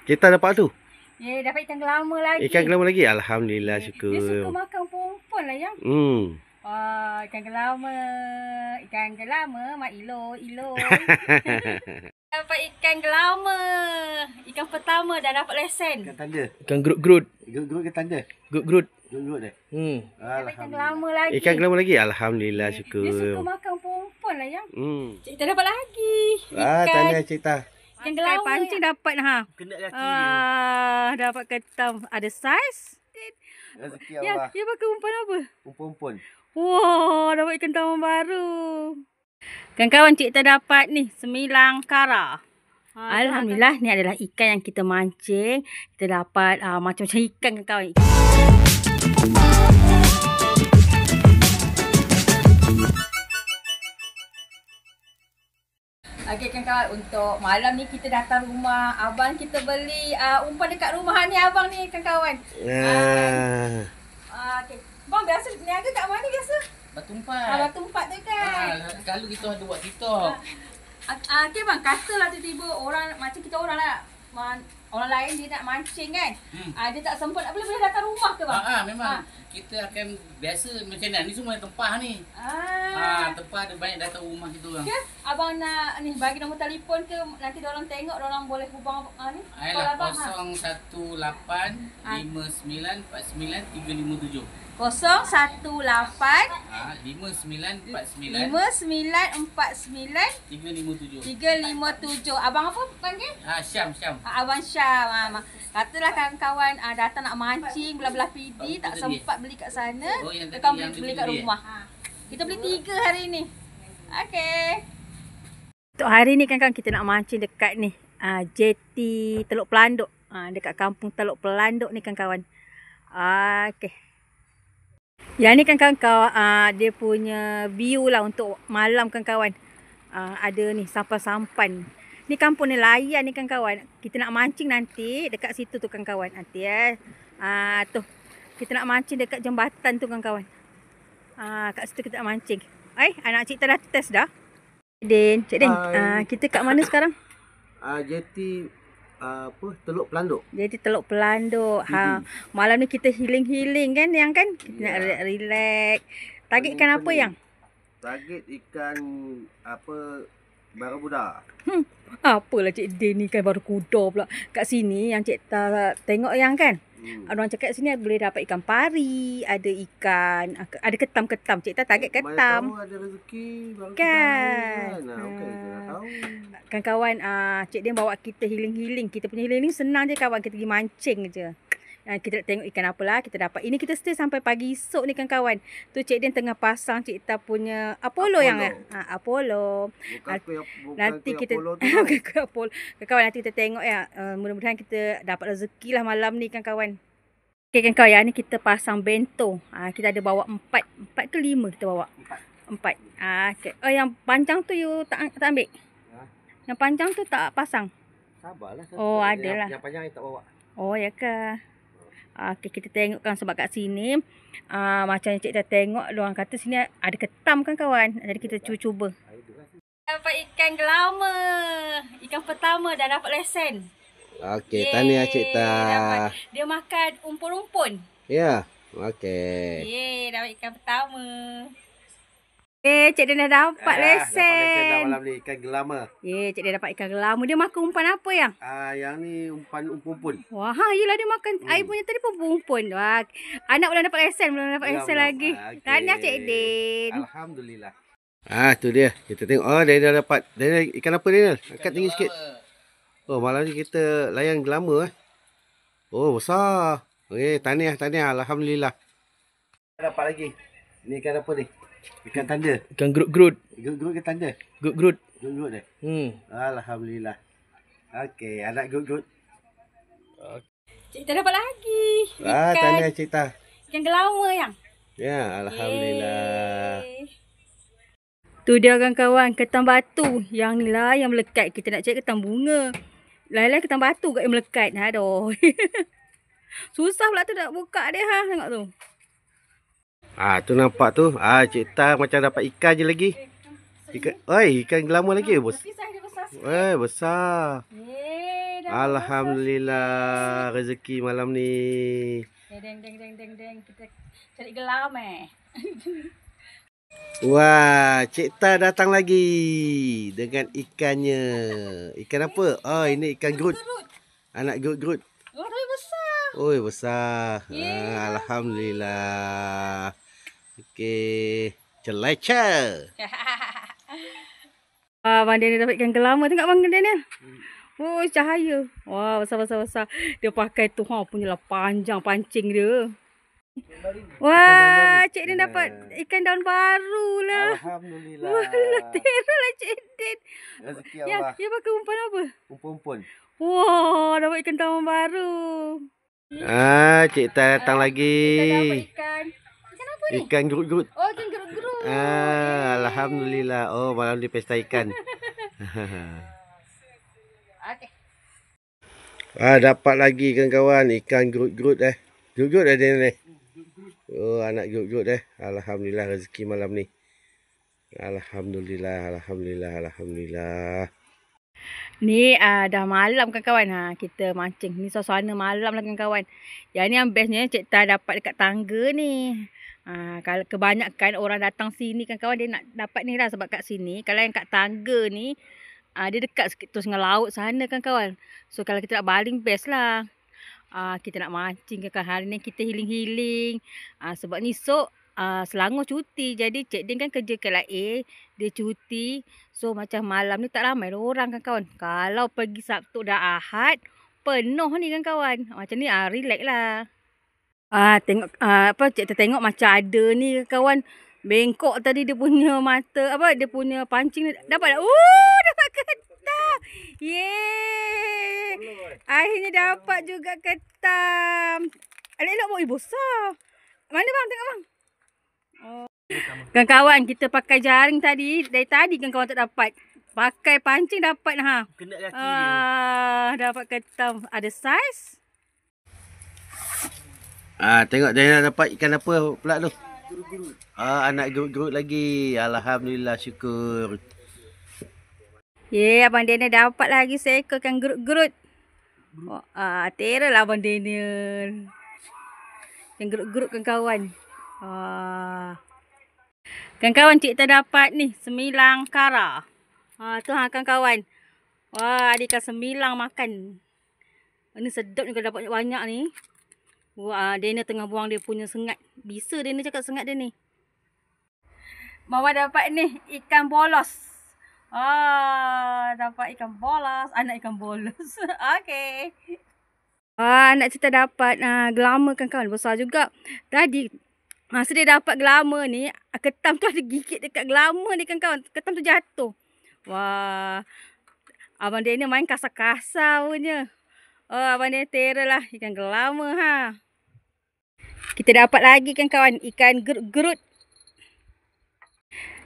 Kita dapat tu. Dapat ikan gelama lagi. Ikan gelama lagi? Alhamdulillah, syukur. Dia suka makan pompon lah yang. Wah, ikan gelama, mak ilo. Dapat ikan gelama. Ikan pertama dah dapat lesen. Ikan tanda. Ikan grut-grut. Grut-grut ke tanda? Grut-grut. Grut-grut dah. Dapat ikan gelama lagi. Ikan gelama lagi? Alhamdulillah, syukur. Dia suka makan pompon lah yang. Kita dapat lagi. Tahniah cerita. Ikan gelama pancing dapat Kena kaki dia. Dapat ketam. Ada saiz. Rezeki Allah. Dia pakai umpan apa? Umpan-umpan. Wah, dapat ikan taman baru. Kawan-kawan, kita dapat ni 9 kara. Alhamdulillah, ni adalah ikan yang kita mancing. Kita dapat macam-macam ikan, kawan-kawan. Okey kawan-kawan, untuk malam ni kita datang rumah abang, kita beli umpan dekat rumah ni abang ni kawan-kawan. Okey. Bang biasa niaga kat mana biasa? Batu Empat. Batu Empat tu kan. Kalau kita ada buat TikTok. Okey bang, katalah tiba-tiba orang macam kita orang lah. Orang lain dia nak mancing kan. Dia tak sempat, boleh datang rumah ke bang? Memang. Kita akan biasa macam ni semua tempah ni. Tempah ada banyak datang rumah kita orang. Okay. Abang nak ni bagi nombor telefon ke nanti dia orang tengok, dia orang boleh hubung ni. Ayolah 018 59 49 357. 018 5949 357. Abang apa panggil? Syam. Abang Syam. Katalah kawan-kawan datang nak mancing belah-belah PD, tak sempat beli kat sana, kita beli kat rumah. Kita beli 3 hari ni. Okey. Untuk hari ni kan kita nak mancing dekat ni jeti Teluk Pelanduk. Dekat kampung Teluk Pelanduk ni kawan-kawan. Okey. Yang ni kan kawan-kawan dia punya view lah untuk malam kawan-kawan. Ada ni sampan-sampan. Ni kampung nelayan ni kawan-kawan. Kita nak mancing nanti dekat situ tu kawan-kawan. Nanti tu. Kita nak mancing dekat jambatan tu kawan-kawan. Kat situ kita nak mancing. Anak cik dah test dah. Cik Din, kita kat mana sekarang? Jeti Teluk Pelanduk. Jadi Teluk Pelanduk. Malam ni kita healing kan yang kan? Kita nak relax. Target ikan apa yang? Target ikan barakuda. Apalah Cik Din ni kan barakuda pula. Kat sini yang cik tengok yang kan? Orang cakap sini boleh dapat ikan pari, ada ikan, ada ketam-ketam. Cik target ketam. Mana tahu ada rezeki barakuda kan? Tahu. Kan kawan, Cik Din bawa kita healing. Kita punya healing senang je kawan, kita pergi mancing je. Kita nak tengok ikan apa lah kita dapat. Ini kita stay sampai pagi esok ni kan kawan. Tu Cik Din tengah pasang Cik Ta punya Apollo yang Apollo. Nanti kita Apollo. Kawan nanti kita tengok ya. Mudah-mudahan kita dapat rezeki lah malam ni kan kawan. Okey kan kawan, ni kita pasang bento. Kita ada bawa 4 ke 5 kita bawa. 4. Okay. Yang panjang tu you tak ambil. Yang panjang tu tak pasang. Sabarlah. Adalah. Yang panjang tak bawa. Ya ke? Okay, kita tengokkan sebab kat sini macam yang cik dah tengok, diorang kata sini ada ketam kan kawan. Jadi kita cuba. Dapat ikan gelama. Ikan pertama dah dapat lesen. Okey, tahniah cik Ta. Dia makan umpun-umpun. Ya. Okey. Dapat ikan pertama. Cik Din dah dapat lesen. Dapat lesen dah malam ni ikan gelama. Cik Din dapat ikan gelama. Dia makan umpan apa yang? Yang ni umpan umpun. Wah, yelah dia makan air punya tadi pun umpun. Wah, anak belum dapat lesen, lagi. Tahniah Cik Din. Alhamdulillah. Tu dia. Kita tengok. Dia dah dapat. Dia ikan apa dia? Angkat tinggi sikit. Malam ni kita layan gelama. Besar. Okey, tahniah. Alhamdulillah. Dapat lagi. Ni ikan apa ni? Ikan tanda. Ikan grut-grut. Grut-grut ke tanda? Grut-grut. Grut-grut dah. Alhamdulillah. Okey, anak grut-grut. Cik Ta dapat lagi. Tahniah Cik Ta. Ikan gelama yang. Ya, alhamdulillah. Tu dia kawan-kawan, ketam batu. Yang ni lah yang melekat. Kita nak cari ketam bunga. Lain-lain ketam batu kat yang melekat. Aduh. Susah pula tu nak buka dia tengok tu. Tu nampak tu. Cik Ta macam dapat ikan je lagi. Ikan gelama lagi. Besar. Alhamdulillah rezeki malam ni. Deng. Kita cari gelam Wah, Cik Ta datang lagi dengan ikannya. Ikan apa? Oh, ini ikan gerut. Anak gerut. Oh, tapi besar. Oi, besar. Yeah. Alhamdulillah. Okey, celeca. Abang Daniel dapat ikan gelama. Tengok Abang Daniel. Oh, cahaya. Wah, besar. Dia pakai tu punyalah panjang pancing dia. Wah, Cik Din dapat ikan daun baru lah. Alhamdulillah. Wah, letera lah Cik Din. Rezeki Ya, Allah. dia pakai umpan apa? Umpun-umpun. Wah, dapat ikan daun baru. Cik Ta datang lagi. Kita dapat ikan. Ikan apa ni? Ikan gerut-gerut. Oh, ikan gerut-gerut. Alhamdulillah. Oh, malam ni pesta ikan. Okey. Dapat lagi kawan-kawan ikan gerut-gerut Gerut-gerut ada ni. Oh, anak gerut-gerut Alhamdulillah rezeki malam ni. Alhamdulillah. Ni dah malam kawan-kawan. Kita mancing. Ni suasana malam lah kawan-kawan. Yang ni yang bestnya Cik Ta dapat dekat tangga ni. Kalau kebanyakan orang datang sini kawan-kawan dia nak dapat ni lah sebab kat sini. Kalau yang kat tangga ni dia dekat sikit terus dengan laut sana kawan-kawan. So kalau kita nak baling best lah. Kita nak mancing kan hari ni kita healing. Sebab ni esok Selangor cuti. Jadi Cik Din kan kerja ke LA. Dia cuti. So macam malam ni tak ramai orang kan kawan. Kalau pergi Sabtu dah Ahad penuh ni kan kawan. Macam ni relax lah. Tengok Cik tengok macam ada ni kawan. Bengkok tadi dia punya mata dia punya pancing ni. Dapat dah. Dapat ketam. Yeay. Akhirnya dapat juga ketam. Elok-elok buat besar. Mana bang? Tengok bang. Kawan-kawan kita pakai jaring tadi. Dari tadi kawan-kawan tak dapat. Pakai pancing dapat Kena kaki dia. Dapat ketam. Ada saiz. Tengok Daniel dapat ikan apa pula tu? Anak gerut-gerut lagi. Alhamdulillah syukur. Abang Daniel dapat lagi seekor ikan gerut-gerut. Terror lah Abang Daniel. Ikan gerut-gerut kawan-kawan. Kawan-kawan Cik Ta dapat ni semilang kara. Tu kawan-kawan. Wah, ada ikan semilang makan. Ini sedap ni kalau dapat banyak ni. Daniel tengah buang dia punya sengat. Bisa Daniel cakap sengat dia ni. Mama dapat ni ikan bolos. Dapat ikan bolos. Anak ikan bolos. Okey. Anak Cik Ta dapat gelama kawan-kawan. Besar juga. Tadi masa dia dapat gelama ni, ketam tu ada gigit dekat gelama ni kawan-kawan. Ketam tu jatuh. Wah. Abang Daniel main kasar-kasar punya. Abang Daniel terror lah ikan gelama Kita dapat lagi kawan-kawan ikan gerut-gerut.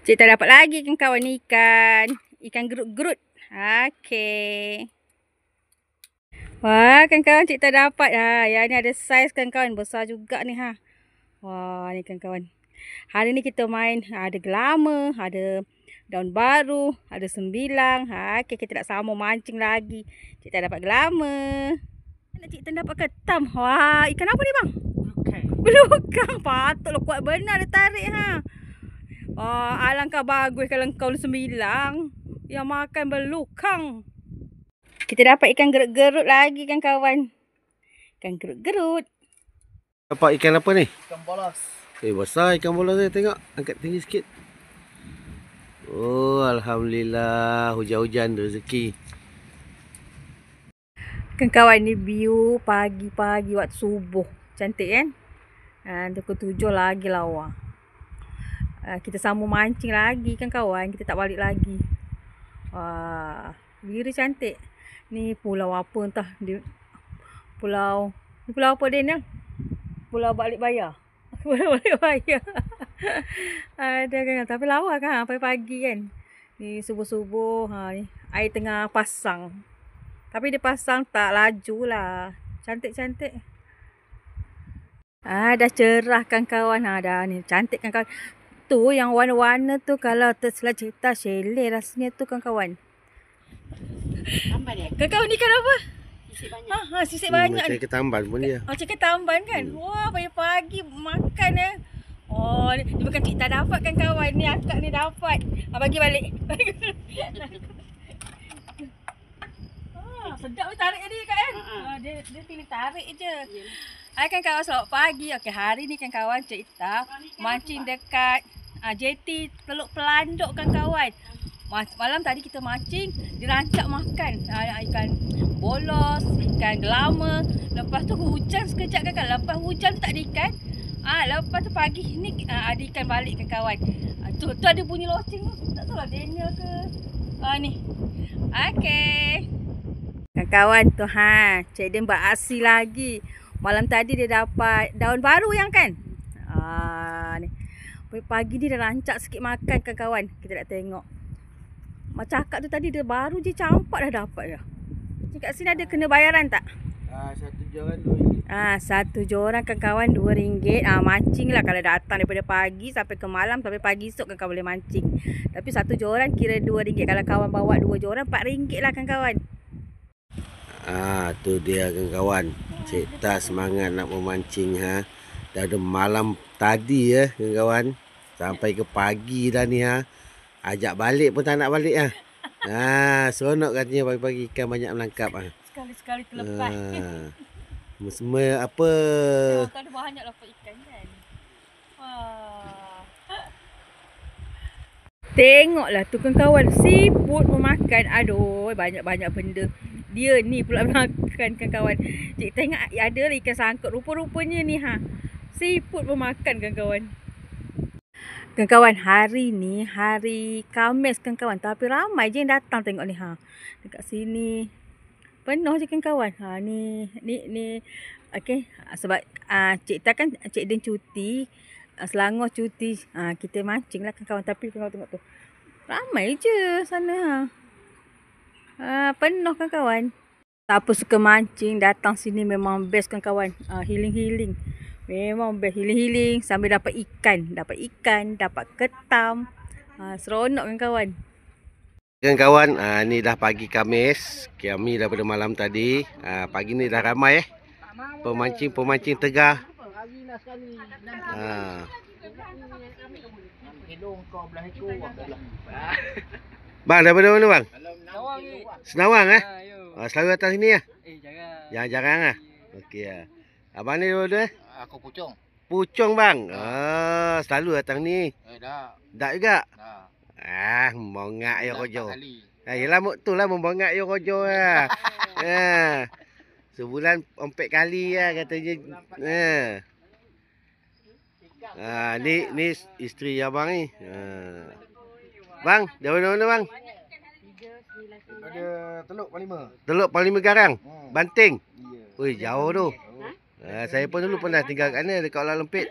Cik Ta dapat lagi kawan-kawan ikan gerut-gerut. Okey. Wah, kawan-kawan Cik Ta dapat. Yang ni ada saiz kawan-kawan. Besar juga ni Wah, ni kawan-kawan. Hari ni kita main ada gelama, ada daun baru, ada sembilang. Okey, kita nak sama mancing lagi. Cik Ta dapat gelama. Cik Ta dapat ketam. Wah, ikan apa ni bang? Belukang. Patutlah kuat benar dia tarik alangkah bagus kalau kau sembilang yang makan belukang. Kita dapat ikan gerut-gerut lagi kawan. Ikan gerut-gerut. Dapat ikan apa ni? Ikan bolos. Besar ikan bolos ni tengok. Angkat tinggi sikit. Oh, alhamdulillah hujan-hujan rezeki. Kawan ni view pagi-pagi waktu subuh. Cantik kan? Pukul 7 lagi lawa. Kita sambung mancing lagi kawan. Kita tak balik lagi. View dia cantik. Ni pulau apa entah. Ni pulau apa dia ni? Pulau Balik Bayar. Pulau Balik Bayar. Ada kan. Tapi lawa kan pagi-pagi kan. Ni subuh-subuh. Ni air tengah pasang. Tapi dia pasang tak laju lah. Cantik-cantik. Dah cerah kan kawan. Dah ni cantik kan kawan. Tu yang warna-warna tu kalau terselah Cik Ta chalet rasanya tu kan kawan. Kawan ni kan apa? Sisik banyak Macam ni. ketamban pun dia. Macam ketamban kan? Wah, pagi-pagi makan Oh, ni bukan Cik Tak dapat kan kawan. Ni akak ni dapat. Bagi balik. Sedap ni tarik dia kan? Dia pilih tarik je. Hai kan kawan, selamat pagi. Okey, hari ni kan kawan Cik Ita mancing dekat JT Teluk Pelanduk kan kawan. Malam tadi kita mancing, dirancak makan ikan bolos, ikan gelama. Lepas tu hujan sekejap kan. Lepas hujan tu tak ada ikan. Lepas tu pagi ni ada ikan balik kan kawan. Tu ada bunyi loceng tu. Tak tahu lah Daniel ke. Ni. Okey. Kawan tu Cik Din beraksi lagi. Malam tadi dia dapat daun baru yang kan. Ni. Pagi ni dah rancak sikit makan kan kawan. Kita nak tengok. Macam akak tu tadi dia baru je campak dah dapat dah. Kat sini ada kena bayaran tak? Satu joran RM2. Satu joran kan kawan RM2. Mancing lah kalau datang daripada pagi sampai ke malam, sampai pagi esok kan kawan boleh mancing. Tapi satu joran kira RM2. Kalau kawan bawa 2 joran RM4 lah kan kawan. Tu dia kan kawan. Cik Tak semangat nak memancing Dah ada malam tadi kan kawan. Sampai ke pagi dah ni Ajak balik pun tak nak balik seronok katanya pagi-pagi ikan banyak menangkap Sekali-sekali terlepas. Semua apa? Ada banyak lah ikan kan. Tengoklah tu kan kawan, siput memakan. Aduh, banyak-banyak benda. Dia ni pula makan kan kawan. Cik tengok ada lah ikan sangkut. Rupa-rupanya ni siput memakan kan kawan. Kan kawan, hari ni hari Khamis kan kawan. Tapi ramai je yang datang tengok ni Dekat sini penuh je kan kawan. Ni okey, sebab Cik Ta kan Cik Din cuti, Selangor cuti. Kita mancing lah kan kawan. Tapi tengok tu. Ramai je sana penuh kan kawan. Siapa suka mancing datang sini memang best kan kawan. Healing. Memang best healing sambil dapat ikan, dapat ketam. Seronok kan kawan. Kan kawan, ni dah pagi Khamis. Kami daripada malam tadi. Pagi ni dah ramai pemancing tegar. Bang, daripada mana bang? Senawang selalu datang sini Jarang Okey abang ni dua Aku Puchong. Puchong bang. Selalu datang ni. Tak juga. Membongak ya kojo. Yalah tu lah membongak ya kojo lah. Sebulan 4 kali lah katanya. Ni isteri abang ni. Bang, dari mana bang? Ada Teluk Parlimen Garang. Banting. Wih, jauh tu. Saya pun dulu pernah tinggal kat sana dekat Olah Lempit.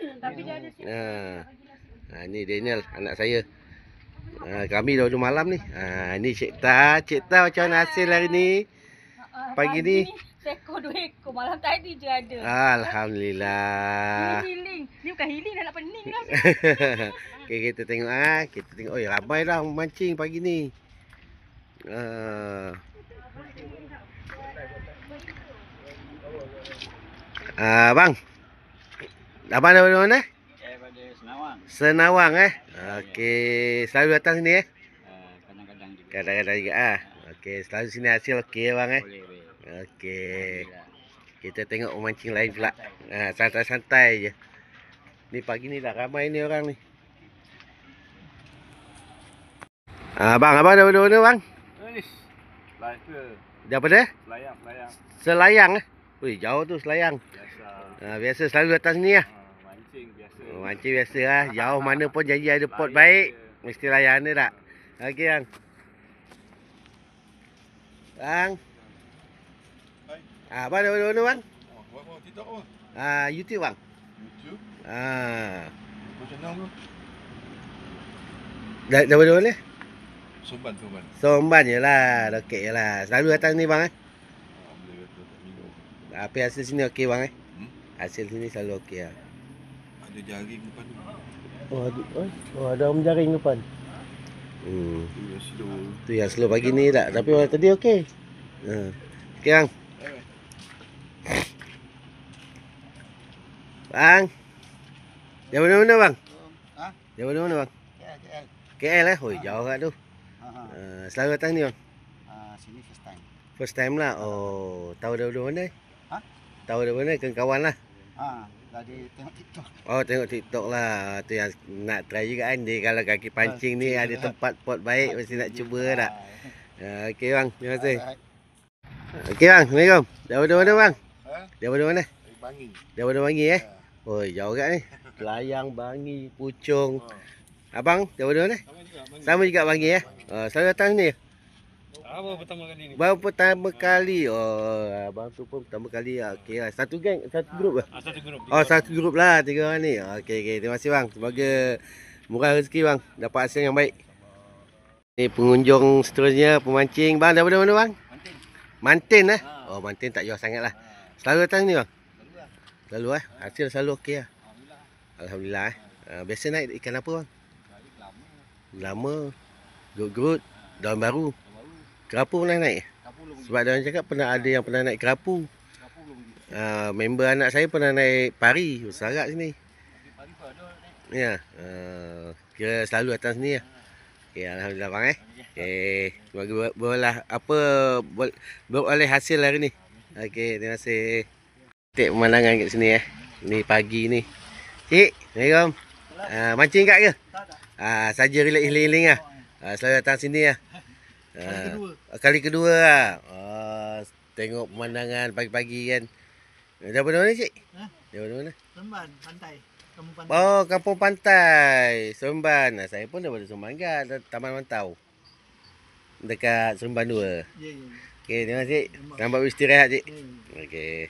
Ni Daniel, anak saya. Kami dah malam ni. Ni Cik Ta macam mana hasil hari ni? Pagi ni. Seekor 2 ekor malam tadi je ada. Alhamdulillah. Ni bukan healing dah nak pening dah. Okay, kita tengok Oi, ramai dah mancing pagi ni. Bang. Abang dari mana? Daripada Senawang. Senawang Okey, selalu datang sini Kadang-kadang juga. Kadang-kadang juga Okey, selalu sini hasil okey bang Boleh. Okey. Kita tengok memancing lain pula. Santai-santai je. Ni pagi ni dah ramai ni orang ni. Bang, abang dari mana bang? Daripada? Selayang Wih, jauh tu Selayang. Biasa selalu datang sini mancing biasa Jauh mana pun janji ada pot baik, mesti layan dia tak? Okey bang. Bang. Abang dari mana bang? YouTube bang. Daripada mana? Somban je lah. Okey je lah. Selalu datang ni bang Apa hasil sini okey bang Hasil sini selalu okey lah. Ada jaring depan tu. Ada jaring depan. Tu yang slow pagi ni tak. Tapi tadi okey. Okey bang. Bang. Dari mana-mana bang? Ha? Dari mana-mana bang? KL. KL eh? Oi, jauh kat tu. Selalu datang ni bang? Sini first time. First time lah. Oh, tahu dari mana? Ha? Tahu dari mana? Kawan lah. Tadi tengok TikTok. Oh, tengok TikTok lah. Tu yang nak try juga kan. Dia kalau kaki pancing ni ada tempat pot baik, mesti nak cuba tak? Okey bang, terima kasih. Okey bang, Assalamualaikum. Dari mana bang? Dari mana? Bangi. Dari Bangi eh? Oh, jauh kat ni. Kelayang, Bangi, Puchong. Abang, dari mana? Sama juga Bangi eh? Selalu datang ni? Baru pertama kali ni. Baru pertama kali. Oh, abang tu pun pertama kali. Okey lah. Satu geng, satu grup ke? Satu grup. Oh, satu grup lah 3 orang ni. Okey. Terima kasih bang. Semoga murah rezeki bang. Dapat hasil yang baik. Ni pengunjung seterusnya pemancing. Bang, daripada mana bang? Mantin eh? Oh, Mantin tak jauh sangat lah. Selalu datang ni bang? Selalu eh? Hasil selalu okey lah. Alhamdulillah eh. Biasa naik ikan apa bang? Lama. Gerut-gerut. Daun baru. Kerapu pernah naik? Sebab dia orang cakap pernah ada yang pernah naik kerapu. Member anak saya pernah naik pari. Besar kat sini. Ya. Kira selalu datang sini lah. Okay, alhamdulillah bang eh. Okay. Semoga beroleh hasil hari ni. Okey, terima kasih. Tengok pemandangan kat sini eh. Ni pagi ni. Cik, Assalamualaikum. Mancing kat ke? Saja relax healing-healing lah. Selalu datang sini lah. Kali kedua lah. Tengok pemandangan pagi-pagi kan. Daripada mana cik? Daripada mana? Seremban, pantai. Kampung pantai. Oh, kampung pantai. Seremban. Saya pun daripada Seremban kan. Taman Mantau. Dekat Seremban 2. Ya. Okey, terima kasih. Selamat beristirahat cik. Okey.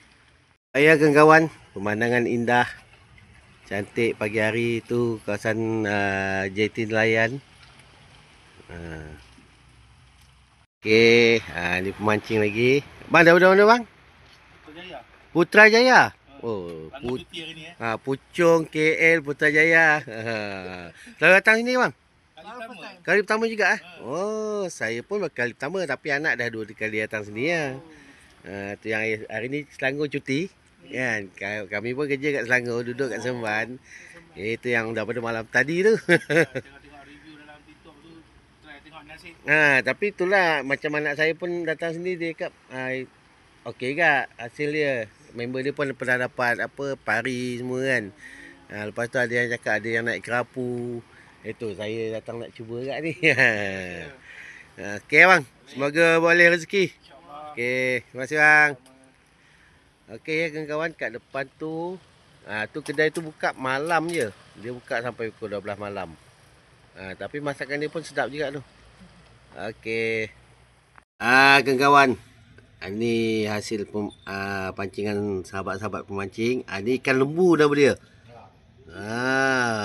Saya kawan-kawan, pemandangan indah. Cantik pagi hari tu kawasan JT Nelayan. Okey, ni pemancing lagi. Bang, daripada mana bang? Putrajaya. Oh, Puchong, KL, Putrajaya. Selalu datang sini bang? Kali pertama juga Oh, saya pun kali pertama tapi anak dah 2 kali datang sini ya. Tu yang hari ni Selangor cuti. Kan? Kami pun kerja kat Selangor, duduk kat Seremban. Itu yang daripada malam tadi tu. Tapi itulah macam anak saya pun datang sini dia cakap okey ke hasil dia. Member dia pun pernah dapat pari semua kan. Lepas tu ada yang cakap ada yang naik kerapu. Itu saya datang nak cuba kat ni. Okey bang, semoga boleh rezeki. Okey, terima kasih bang. Okey ya kawan-kawan, kat depan tu tu kedai tu buka malam je. Dia buka sampai pukul 12 malam. Tapi masakan dia pun sedap juga tu. Okey. Kawan-kawan. Ini hasil pancingan sahabat-sahabat pemancing. Ini ikan lembu nama dia.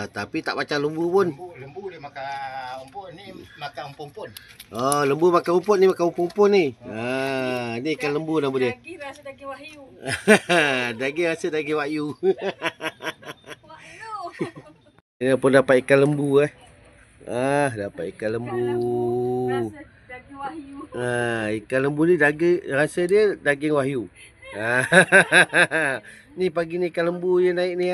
Tapi tak macam lembu pun. Lembu dia makan umpun, ni makan umpun-umpun. Oh, lembu makan rumput ni makan umpun-umpun ni. Ni ikan lembu nama dia. Daging rasa daging wahyu. Daging rasa daging wahyu. Wahyu. Dia pun dapat ikan lembu dapat ikan lembu. Rasa daging wahyu. Ikan lembu ni daging rasa dia daging wahyu. Ni pagi ni ikan lembu je naik ni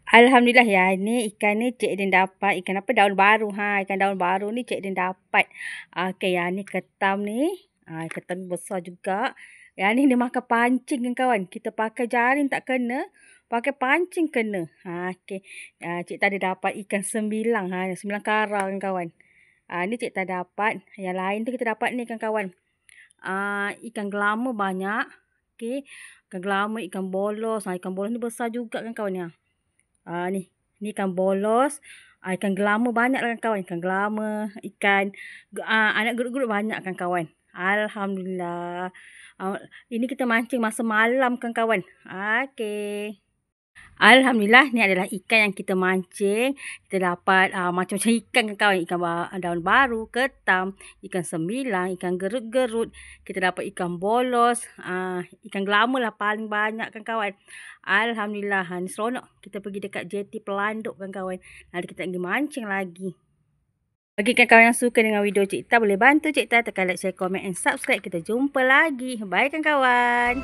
Alhamdulillah ya, ni ikan ni Cik Din dapat ikan apa daun baru ikan daun baru ni Cik Din dapat. Okey ya, ni ketam ni. Ketam besar juga. Ya ni dia makan pancing kan kawan. Kita pakai jaring tak kena, pakai pancing kena. Okey. Cik tadi dapat ikan 9 9 karang kan kawan. Ni cik tak dapat. Yang lain tu kita dapat ni kan kawan. Ikan gelama banyak. Okey. Ikan gelama, ikan bolos. Ikan bolos ni besar juga kan kawan ya. Ni ikan bolos. Ikan gelama banyak lah kan kawan. Ikan gelama, ikan anak gerut-gerut banyak kan kawan. Alhamdulillah. Ini kita mancing masa malam kan kawan. Okey. Alhamdulillah, ni adalah ikan yang kita mancing. Kita dapat macam-macam ikan kan kawan. Ikan daun baru, ketam, ikan 9, ikan gerut-gerut. Kita dapat ikan bolos, ikan gelama lah paling banyak kan kawan. Alhamdulillah, ni seronok. Kita pergi dekat JT Pelanduk kan kawan. Nanti kita pergi mancing lagi. Bagi kawan yang suka dengan video Cik Ta, boleh bantu Cik Ta tekan like, share, komen and subscribe. Kita jumpa lagi. Bye kan kawan.